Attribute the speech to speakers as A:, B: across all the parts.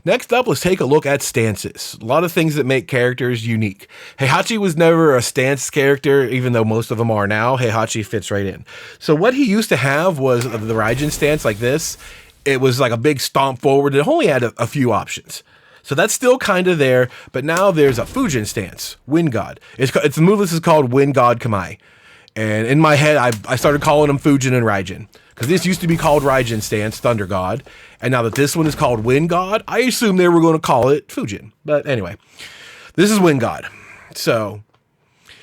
A: Next up, let's take a look at stances. A lot of things that make characters unique. Heihachi was never a stance character, even though most of them are now. Heihachi fits right in. So what he used to have was the Raijin stance like this. It was like a big stomp forward. It only had a few options. So that's still kind of there, but now there's a Fujin stance, Wind God. It's the move this is called Wind God Kamae. And in my head, I started calling them Fujin and Raijin. Because this used to be called Raijin stance, Thunder God. And now that this one is called Wind God, I assume they were going to call it Fujin. But anyway, this is Wind God. So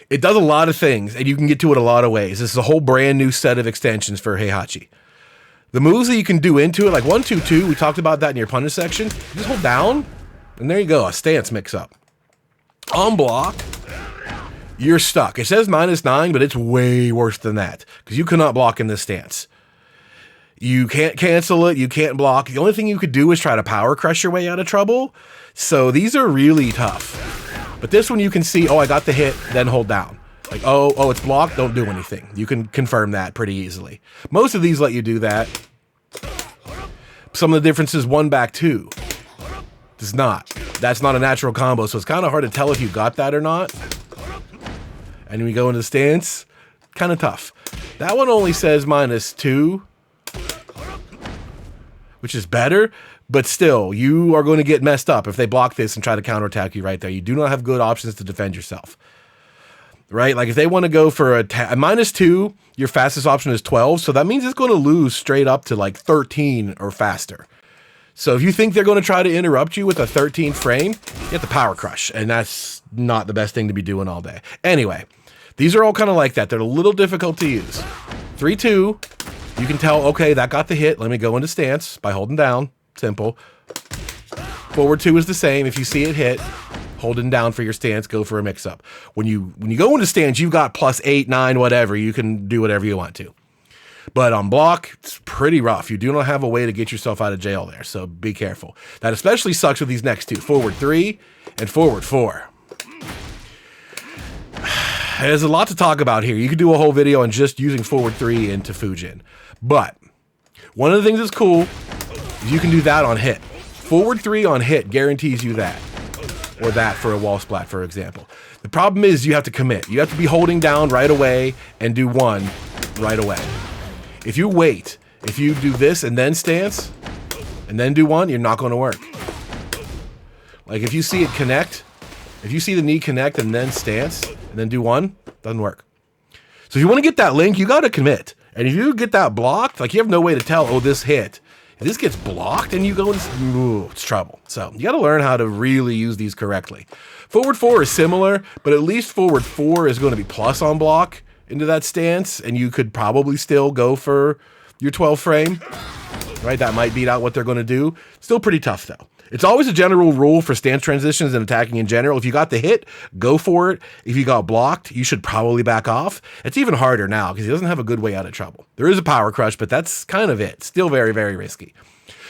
A: it does a lot of things, and you can get to it a lot of ways. This is a whole brand new set of extensions for Heihachi. The moves that you can do into it, like 1, 2, 2, we talked about that in your punish section. You just hold down, and there you go, a stance mix-up. On block, you're stuck. It says -9, but it's way worse than that, because you cannot block in this stance. You can't cancel it, you can't block. The only thing you could do is try to power crush your way out of trouble. So these are really tough. But this one you can see, oh, I got the hit, then hold down. Like, oh, it's blocked, don't do anything. You can confirm that pretty easily. Most of these let you do that. Some of the differences, 1 back 2. Does not. That's not a natural combo, so it's kind of hard to tell if you got that or not. And when we go into the stance, kind of tough. That one only says -2. Which is better, but still, you are going to get messed up if they block this and try to counterattack you right there. You do not have good options to defend yourself. Right? Like if they want to go for a -2, your fastest option is 12, so that means it's going to lose straight up to like 13 or faster. So if you think they're going to try to interrupt you with a 13 frame, you have to power crush, and that's not the best thing to be doing all day. Anyway, these are all kind of like that. They're a little difficult to use. 3-2. You can tell, okay, that got the hit. Let me go into stance by holding down. Simple. Forward 2 is the same. If you see it hit, holding down for your stance, go for a mix-up. When you go into stance, you've got +8, 9, whatever. You can do whatever you want to. But on block, it's pretty rough. You do not have a way to get yourself out of jail there, so be careful. That especially sucks with these next two. Forward 3 and forward 4. There's a lot to talk about here. You could do a whole video on just using forward 3 into Fujin. But one of the things that's cool is you can do that on hit. Forward 3 on hit guarantees you that. Or that for a wall splat, for example. The problem is you have to commit. You have to be holding down right away and do 1 right away. If you wait, if you do this and then stance, and then do 1, you're not going to work. Like if you see it connect, if you see the knee connect and then stance, and then do 1, doesn't work. So if you want to get that link, you got to commit. And if you get that blocked, like you have no way to tell, oh, this hit. If this gets blocked and you go into, ooh, it's trouble. So you got to learn how to really use these correctly. Forward 4 is similar, but at least forward 4 is going to be plus on block into that stance, and you could probably still go for your 12 frame, right? That might beat out what they're going to do. Still pretty tough though. It's always a general rule for stance transitions and attacking in general. If you got the hit, go for it. If you got blocked, you should probably back off. It's even harder now because he doesn't have a good way out of trouble. There is a power crush, but that's kind of it. Still very, very risky.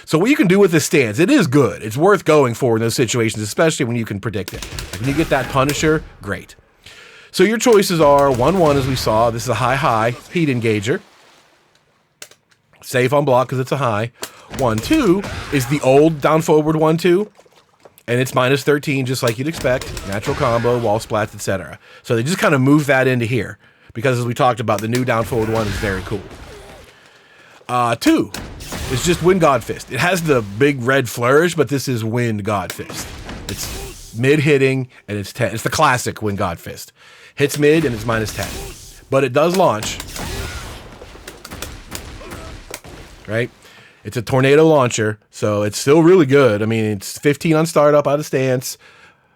A: So what you can do with this stance, it is good. It's worth going for in those situations, especially when you can predict it. Like when you get that Punisher, great. So your choices are 1-1 as we saw. This is a high heat engager. Safe on block because it's a high. 1-2 is the old down forward 1-2, and it's -13 just like you'd expect. Natural combo, wall splats, etc. So they just kind of move that into here because as we talked about, the new down forward 1 is very cool. 2 is just Wind God Fist. It has the big red flourish, but this is Wind God Fist. It's mid hitting and it's 10. It's the classic Wind God Fist. Hits mid and it's -10, but it does launch. Right? It's a tornado launcher, so it's still really good. I mean, it's 15 on startup out of stance,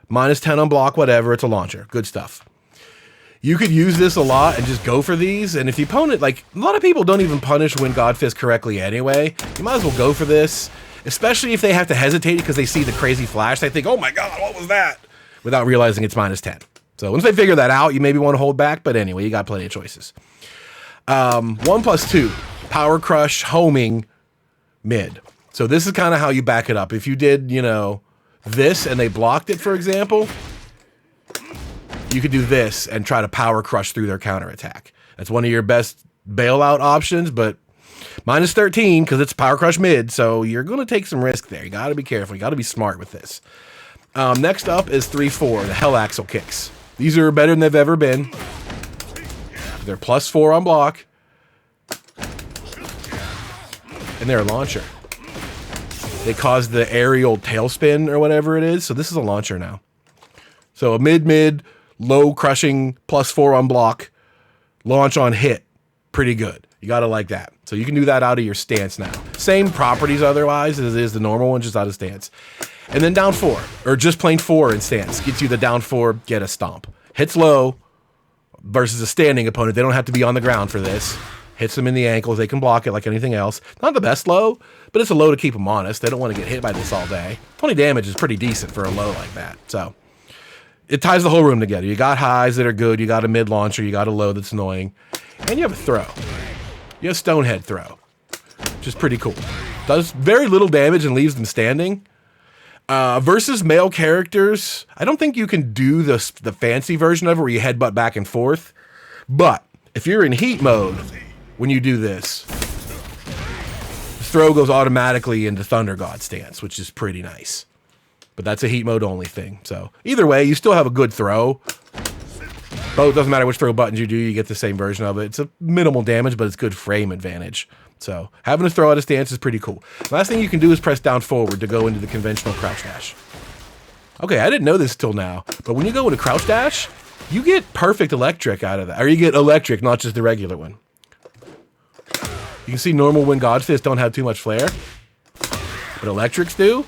A: -10 on block, whatever. It's a launcher. Good stuff. You could use this a lot and just go for these. And if the opponent, like, a lot of people don't even punish Wind God Fist correctly anyway. You might as well go for this, especially if they have to hesitate because they see the crazy flash. They think, oh my God, what was that? Without realizing it's -10. So once they figure that out, you maybe want to hold back. But anyway, you got plenty of choices. 1+2, power crush, homing, mid. So this is kind of how you back it up. If you did, you know, this and they blocked it, for example, you could do this and try to power crush through their counterattack. That's one of your best bailout options, but Minus 13 because it's Power Crush mid, so you're going to take some risk there. You got to be careful. You got to be smart with this. Next up is 3-4, the Hell Axle kicks. These are better than they've ever been. They're +4 on block. And they're a launcher. They cause the aerial tailspin or whatever it is, so this is a launcher now. So a mid, low crushing, +4 on block, launch on hit. Pretty good. You got to like that. So you can do that out of your stance now. Same properties otherwise as is the normal one, just out of stance. And then down 4, or just plain 4 in stance. Gets you the down 4, get a stomp. Hits low versus a standing opponent. They don't have to be on the ground for this. Hits them in the ankles. They can block it like anything else. Not the best low, but it's a low to keep them honest. They don't want to get hit by this all day. 20 damage is pretty decent for a low like that. So it ties the whole room together. You got highs that are good. You got a mid launcher. You got a low that's annoying. And you have a throw. You have Stonehead throw, which is pretty cool. Does very little damage and leaves them standing. Versus male characters, I don't think you can do the fancy version of it where you headbutt back and forth. But if you're in heat mode when you do this, the throw goes automatically into Thunder God stance, which is pretty nice. But that's a heat mode only thing. So either way, you still have a good throw. Both, doesn't matter which throw buttons you do, you get the same version of it. It's a minimal damage, but it's good frame advantage. So having a throw out of stance is pretty cool. Last thing you can do is press down forward to go into the conventional crouch dash. Okay, I didn't know this till now, but when you go into crouch dash, you get perfect electric out of that. Or you get electric, not just the regular one. You can see normal Wind God Fist don't have too much flare, but electrics do.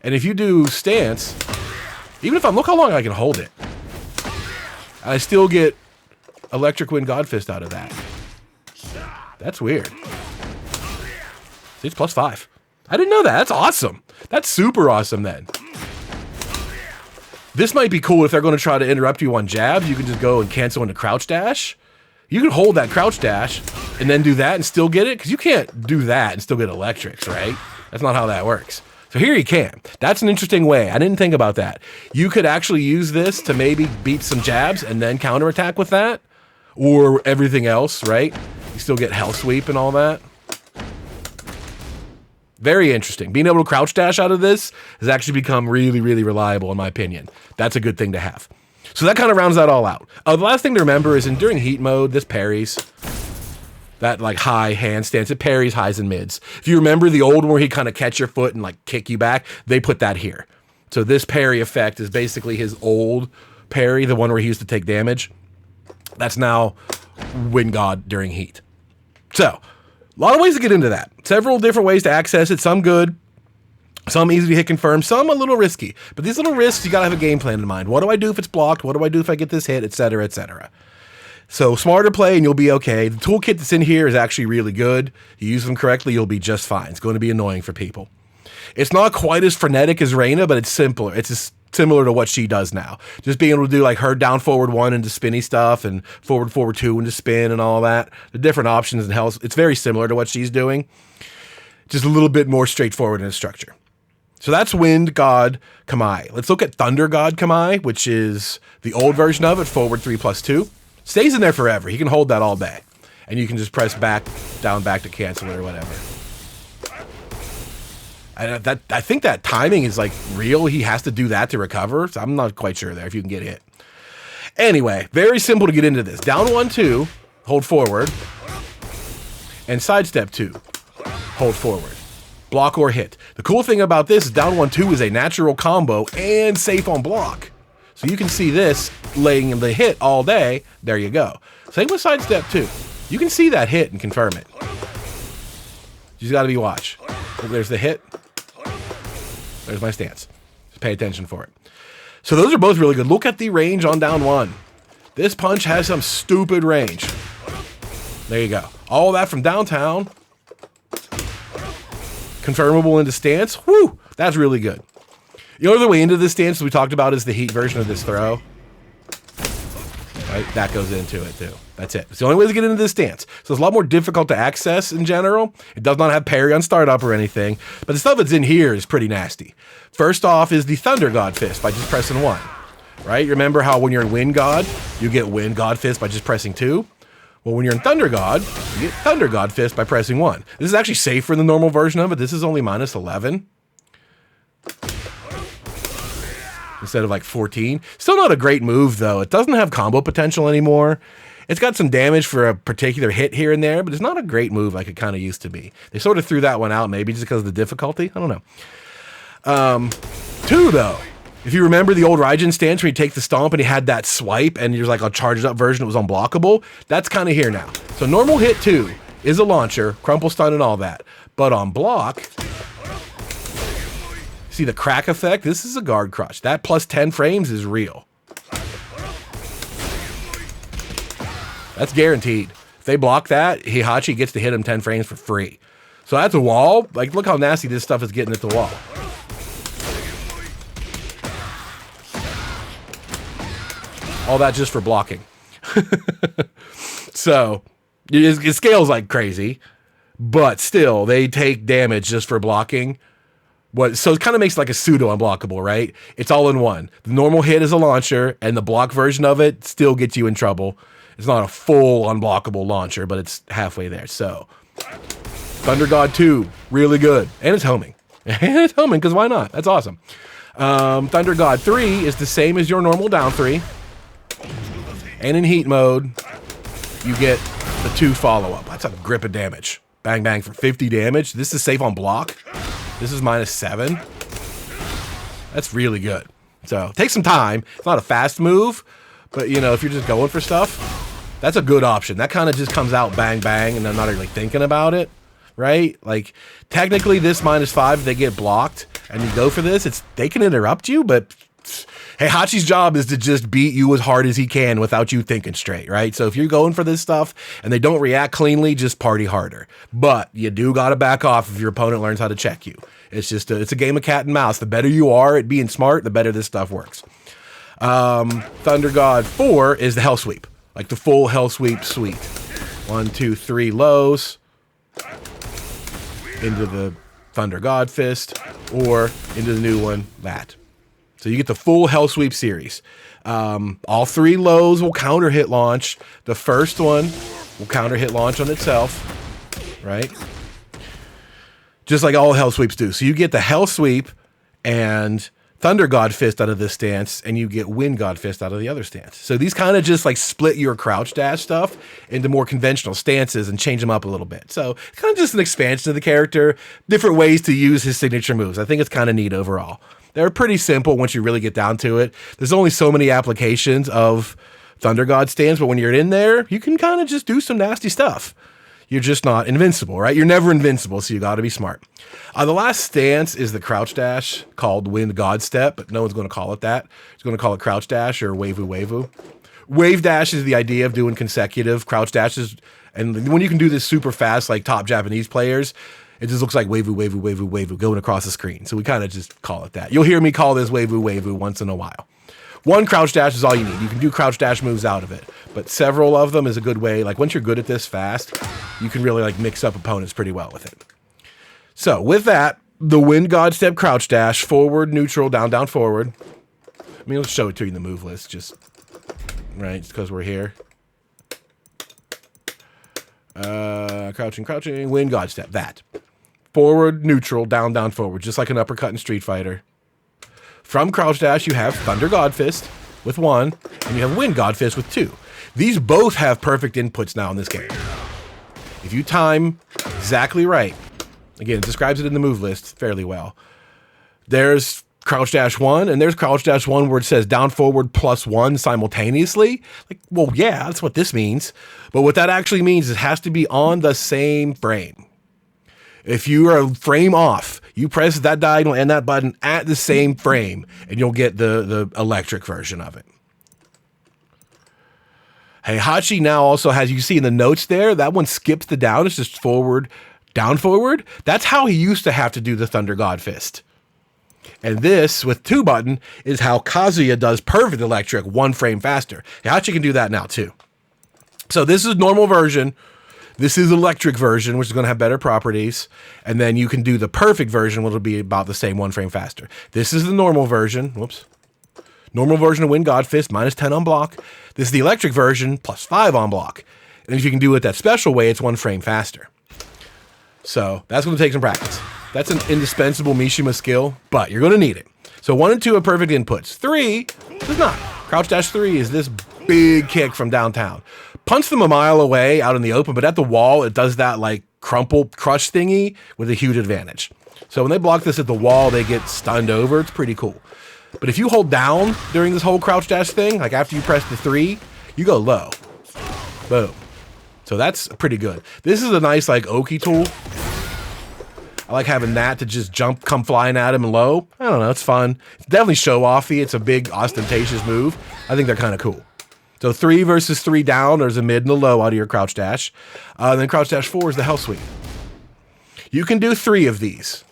A: And if you do stance, even if look how long I can hold it, I still get electric Wind God Fist out of that. That's weird. See, it's +5. I didn't know that. That's awesome. That's super awesome then. This might be cool if they're going to try to interrupt you on jabs. You can just go and cancel into crouch dash. You can hold that crouch dash and then do that and still get it, because you can't do that and still get electrics, right? That's not how that works. So here you can. That's an interesting way. I didn't think about that. You could actually use this to maybe beat some jabs and then counterattack with that, or everything else, right? You still get Hell Sweep and all that. Very interesting. Being able to crouch dash out of this has actually become really, really reliable, in my opinion. That's a good thing to have. So that kind of rounds that all out. The last thing to remember is during heat mode, this parries. That like high handstands, it parries highs and mids. If you remember the old one where he kind of catch your foot and like kick you back, they put that here. So this parry effect is basically his old parry, the one where he used to take damage. That's now Wind God during heat. So a lot of ways to get into that. Several different ways to access it. Some good, some easy to hit confirm, some a little risky. But these little risks, you got to have a game plan in mind. What do I do if it's blocked? What do I do if I get this hit, etc., etc.? So smarter play and you'll be okay. The toolkit that's in here is actually really good. You use them correctly, you'll be just fine. It's going to be annoying for people. It's not quite as frenetic as Reina, but it's simpler. It's just similar to what she does now. Just being able to do like her down forward 1 into spinny stuff and forward 2 into spin and all that. The different options and hell. It's very similar to what she's doing. Just a little bit more straightforward in its structure. So that's Wind God Kamae. Let's look at Thunder God Kamae, which is the old version of it, forward 3+2. Stays in there forever. He can hold that all day. And you can just press back, down, back to cancel it or whatever. I think that timing is like real. He has to do that to recover. So I'm not quite sure there if you can get hit. Anyway, very simple to get into this. Down 1, 2, hold forward. And sidestep 2, hold forward. Block or hit. The cool thing about this is down 1, 2 is a natural combo and safe on block. So you can see this laying in the hit all day. There you go. Same with sidestep 2. You can see that hit and confirm it. You just got to be watch. There's the hit. There's my stance. Just pay attention for it. So those are both really good. Look at the range on down 1. This punch has some stupid range. There you go. All that from downtown. Confirmable into stance. Whew, that's really good. The other way into this stance we talked about is the heat version of this throw. Right, that goes into it too. That's it. It's the only way to get into this stance. So it's a lot more difficult to access in general. It does not have parry on startup or anything, but the stuff that's in here is pretty nasty. First off is the Thunder God Fist by just pressing 1. Right? You remember how when you're in Wind God, you get Wind God Fist by just pressing 2? Well, when you're in Thunder God, you get Thunder God Fist by pressing 1. This is actually safer than the normal version of it. This is only minus 11. Instead of like 14. Still not a great move, though. It doesn't have combo potential anymore. It's got some damage for a particular hit here and there, but it's not a great move like it kind of used to be. They sort of threw that one out, maybe just because of the difficulty. I don't know. 2, though. If you remember the old Raijin stance where you take the stomp and he had that swipe and there's like a charged up version that was unblockable, that's kind of here now. So normal hit 2 is a launcher, crumple stun and all that. But on block, see the crack effect? This is a guard crush. That plus 10 frames is real. That's guaranteed. If they block that, Heihachi gets to hit him 10 frames for free. So that's a wall. Like, look how nasty this stuff is getting at the wall. All that just for blocking. So, it scales like crazy. But still, they take damage just for blocking. So it kind of makes like a pseudo unblockable, right? It's all in one. The normal hit is a launcher, and the block version of it still gets you in trouble. It's not a full unblockable launcher, but it's halfway there. So, Thunder God 2, really good. And it's homing. And it's homing, because why not? That's awesome. Thunder God 3 is the same as your normal down 3. And in heat mode, you get the 2 follow-up. That's a grip of damage. Bang, bang for 50 damage. This is safe on block. This is minus 7. That's really good. So, take some time. It's not a fast move, but, you know, if you're just going for stuff, that's a good option. That kind of just comes out bang, bang, and I'm not really thinking about it, right? Like, technically, this minus 5, if they get blocked and you go for this, they can interrupt you, but Heihachi's job is to just beat you as hard as he can without you thinking straight, right? So if you're going for this stuff and they don't react cleanly, just party harder. But you do got to back off if your opponent learns how to check you. It's just it's a game of cat and mouse. The better you are at being smart, the better this stuff works. Thunder God 4 is the Hell Sweep. Like the full Hell Sweep suite. 1, 2, 3 lows. Into the Thunder God Fist. Or into the new one, that. So you get the full Hell Sweep series. All 3 lows will counter hit launch. The first one will counter hit launch on itself. Right? Just like all Hell Sweeps do. So you get the Hell Sweep and Thunder God Fist out of this stance, and you get Wind God Fist out of the other stance. So these kind of just like split your crouch dash stuff into more conventional stances and change them up a little bit. So kind of just an expansion of the character, different ways to use his signature moves. I think it's kind of neat overall. They're pretty simple once you really get down to it. There's only so many applications of Thunder God stance, but when you're in there, you can kind of just do some nasty stuff. You're just not invincible, right? You're never invincible, so you got to be smart. The last stance is the crouch dash called Wind God Step, but no one's going to call it that. It's going to call it crouch dash or wavoo wavoo. Wave dash is the idea of doing consecutive crouch dashes, and when you can do this super fast, like top Japanese players, it just looks like wavoo wavoo wavoo wavoo going across the screen. So we kind of just call it that. You'll hear me call this wavoo wavoo once in a while. One crouch dash is all you need. You can do crouch dash moves out of it, but several of them is a good way. Like once you're good at this fast, you can really like mix up opponents pretty well with it. So with that, the Wind God Step crouch dash, forward, neutral, down, down, forward. I mean, let's show it to you in the move list, just right, because we're here. Crouching, crouching, Wind God Step, that. Forward, neutral, down, down, forward, just like an uppercut in Street Fighter. From crouch dash, you have Thunder God Fist with 1, and you have Wind God Fist with 2. These both have perfect inputs now in this game. If you time exactly right, again, it describes it in the move list fairly well. There's crouch dash 1, and there's crouch dash 1 where it says down forward plus 1 simultaneously. Like, well, yeah, that's what this means. But what that actually means is it has to be on the same frame. If you are a frame off, you press that diagonal and that button at the same frame, and you'll get the electric version of it. Heihachi now also has, you see in the notes there, that one skips the down. It's just forward, down, forward. That's how he used to have to do the Thunder God Fist. And this, with 2 button, is how Kazuya does perfect electric 1 frame faster. Heihachi can do that now too. So this is normal version. This is electric version, which is going to have better properties. And then you can do the perfect version, which will be about the same 1 frame faster. This is the normal version. Whoops. Normal version of Wind God Fist, minus 10 on block. This is the electric version, plus 5 on block. And if you can do it that special way, it's 1 frame faster. So that's going to take some practice. That's an indispensable Mishima skill, but you're going to need it. So 1 and 2 are perfect inputs. 3 does not. Crouch dash 3 is this big kick from downtown. Punch them a mile away out in the open, but at the wall, it does that like crumple crush thingy with a huge advantage. So when they block this at the wall, they get stunned over. It's pretty cool. But if you hold down during this whole crouch dash thing, like after you press the 3, you go low. Boom. So that's pretty good. This is a nice like Oki tool. I like having that to just come flying at him low. I don't know, it's fun. It's definitely show-offy. It's a big, ostentatious move. I think they're kind of cool. So 3 versus 3 down, there's a mid and a low out of your crouch dash. And then crouch dash 4 is the hell sweep. You can do 3 of these.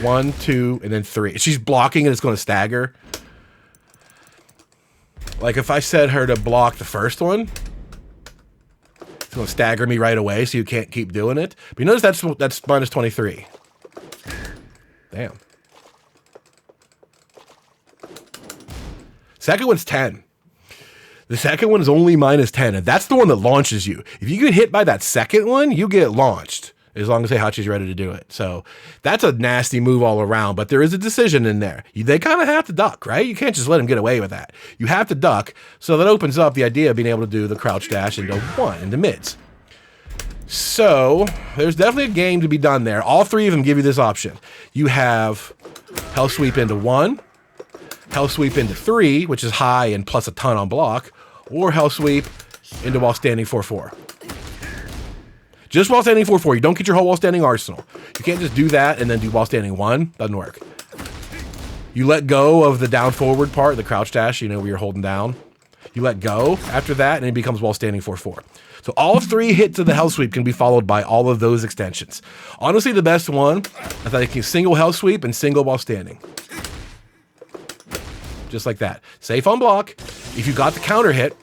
A: 1, 2, and then 3. She's blocking and it's going to stagger. Like if I set her to block the first one, it's going to stagger me right away, so you can't keep doing it. But you notice that's minus 23. Damn. Second one's 10. The second one is only minus 10, and that's the one that launches you. If you get hit by that second one, you get launched, as long as Heihachi's ready to do it. So that's a nasty move all around, but there is a decision in there. They kind of have to duck, right? You can't just let him get away with that. You have to duck, so that opens up the idea of being able to do the crouch dash into 1, into mids. So there's definitely a game to be done there. All 3 of them give you this option. You have hell sweep into 1, hell sweep into 3, which is high and plus a ton on block, or hell sweep into while standing 4-4. Just while standing 4-4. You don't get your whole while standing arsenal. You can't just do that and then do while standing 1. Doesn't work. You let go of the down forward part, the crouch dash, you know, where you're holding down. You let go after that, and it becomes while standing 4-4. So all 3 hits of the hell sweep can be followed by all of those extensions. Honestly, the best one, I think, is single hell sweep and single while standing. Just like that. Safe on block. If you got the counter hit,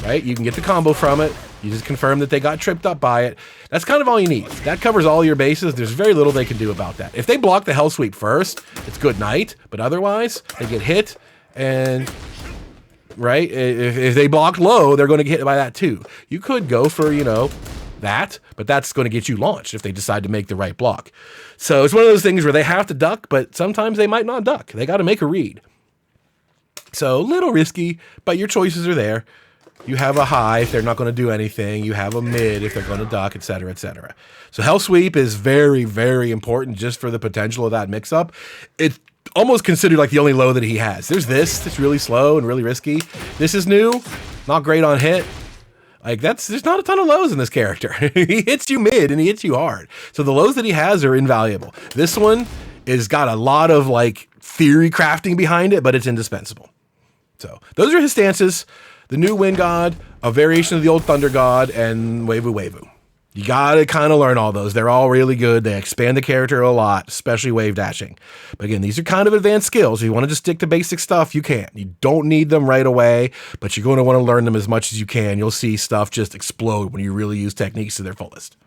A: right, you can get the combo from it. You just confirm that they got tripped up by it. That's kind of all you need. That covers all your bases. There's very little they can do about that. If they block the hell sweep first, it's good night. But otherwise, they get hit and... right? If they block low, they're going to get hit by that too. You could go for, you know, that, but that's going to get you launched if they decide to make the right block. So it's one of those things where they have to duck, but sometimes they might not duck. They got to make a read. So a little risky, but your choices are there. You have a high if they're not going to do anything. You have a mid if they're going to duck, etc., etc. So hell sweep is very, very important just for the potential of that mix-up. It's almost considered like the only low that he has. There's this that's really slow and really risky. This is new, not great on hit. Like there's not a ton of lows in this character. He hits you mid and he hits you hard. So the lows that he has are invaluable. This one is got a lot of like theory crafting behind it, but it's indispensable. So those are his stances. The new Wind God, a variation of the old Thunder God, and Wavu Wavu. You gotta kind of learn all those. They're all really good. They expand the character a lot, especially wave dashing. But again, these are kind of advanced skills. If you want to just stick to basic stuff, you can. You don't need them right away, but you're going to want to learn them as much as you can. You'll see stuff just explode when you really use techniques to their fullest.